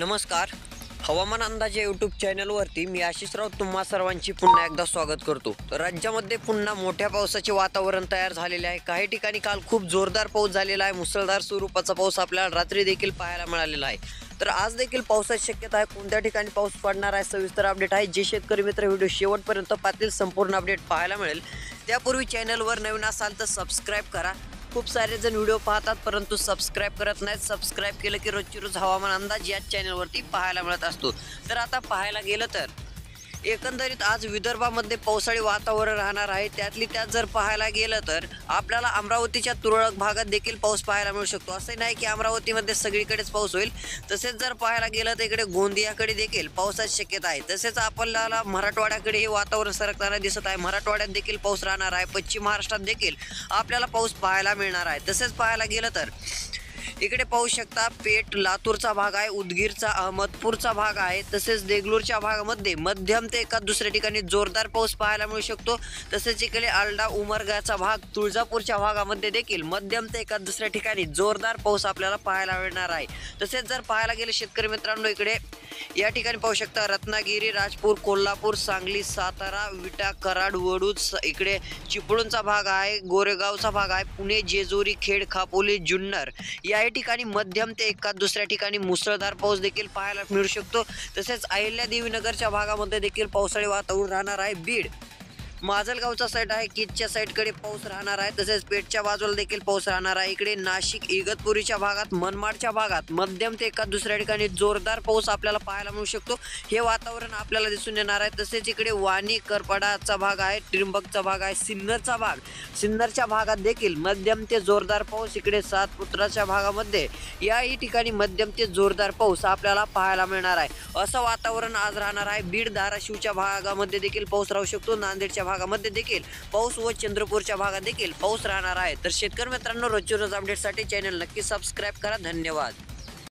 नमस्कार. हवामान अंदाजे यूट्यूब चॅनलवरती मी आशिषराव तुम्हा सर्वांची पुन्हा एकदा स्वागत करतो. राज्यामध्ये पुन्हा मोठ्या पावसाचे वातावरण तयार झालेले आहे. काही ठिकाणी काल खूप जोरदार पाऊस झालेला आहे. मुसळधार स्वरूपाचा पाऊस आपल्याला रात्री देखील पाहायला मिळालेला आहे. तर आज देखील पावसाची शक्यता आहे. कोणत्या ठिकाणी पाऊस पडणार आहे सविस्तर अपडेट आहे. जे शेतकरी मित्र व्हिडिओ शेवटपर्यंत पाहतील संपूर्ण अपडेट पाहायला मिळेल. त्यापूर्वी चॅनलवर नवीन असाल तर सबस्क्राईब करा. खूप सारे जण व्हिडिओ पाहतात परंतु सबस्क्राईब करत नाहीत. सबस्क्राईब केलं की रोजची रोज हवामान अंदाज याच चॅनलवरती पाहायला मिळत असतो. तर आता पाहायला गेलं तर एकंदरीत आज विदर्भामध्ये पावसाळी वातावरण राहणार आहे. त्यातली त्यात जर पाहायला गेलं तर आपल्याला अमरावतीच्या तुरळक भागात देखील पाऊस पाहायला मिळू शकतो. असं नाही की अमरावतीमध्ये सगळीकडेच पाऊस होईल. तसेच जर पाहायला गेलं तर इकडे गोंदियाकडे देखील पावसाची शक्यता आहे. तसेच आपल्याला मराठवाड्याकडे हे वातावरण सरकताना दिसत आहे. मराठवाड्यात देखील पाऊस राहणार आहे. पश्चिम महाराष्ट्रात देखील आपल्याला पाऊस पाहायला मिळणार आहे. तसेच पाहायला गेलं तर इकडे पाहू शकता पेठ लातूरचा भाग आहे, उदगीरचा अहमदपूरचा भाग आहे. तसेच देगलूरच्या भागामध्ये मध्यम ते एका दुसऱ्या ठिकाणी जोरदार पाऊस पाहायला मिळू शकतो. तसेच इकडे आलडा उमरगाचा भाग तुळजापूरच्या भागामध्ये देखील मध्यम ते एका दुसऱ्या ठिकाणी जोरदार पाऊस आपल्याला पाहायला मिळणार आहे. तसेच जर पाहायला गेले शेतकरी मित्रांनो इकडे या ठिकाणी पाहू शकता रत्नागिरी, राजपूर, कोल्हापूर, सांगली, सातारा, विटा, कराड, वडूद, इकडे चिपळूणचा भाग आहे, गोरेगावचा भाग आहे, पुणे, जेजुरी, खेड, खापोली, जुन्नर या ठिकाणी मध्यम ते एका दुसऱ्या ठिकाणी मुसळधार पाऊस देखील पाहायला मिळू शकतो. तसेच अहिल्यादेवीनगरच्या भागामध्ये देखील पावसाळी वातावरण राहणार आहे. बीड माजलगावचा साईड आहे, कीचच्या साईडकडे पाऊस राहणार आहे. तसेच पेठच्या बाजूला देखील पाऊस राहणार आहे. इकडे नाशिक इगतपुरीच्या भागात, मनमाडच्या भागात मध्यम ते एका दुसऱ्या ठिकाणी जोरदार पाऊस आपल्याला पाहायला मिळू शकतो. हे वातावरण आपल्याला दिसून येणार आहे. तसेच इकडे वाणी करपडाचा भाग आहे, त्रिंबकचा भाग आहे, सिन्नरच्या भागात देखील मध्यम ते जोरदार पाऊस. इकडे सातपुत्राच्या भागामध्ये याही ठिकाणी मध्यम ते जोरदार पाऊस आपल्याला पाहायला मिळणार आहे. असं वातावरण आज राहणार आहे. बीड धाराशिवच्या भागामध्ये देखील पाऊस राहू शकतो. नांदेडच्या भागामध्ये देखील पाऊस व चंद्रपूरच्या भागात देखील पाऊस राहणार आहे. तर शेतकरी मित्रांनो रोजच्या रोज अपडेटसाठी चॅनल नक्की सबस्क्राईब करा. धन्यवाद.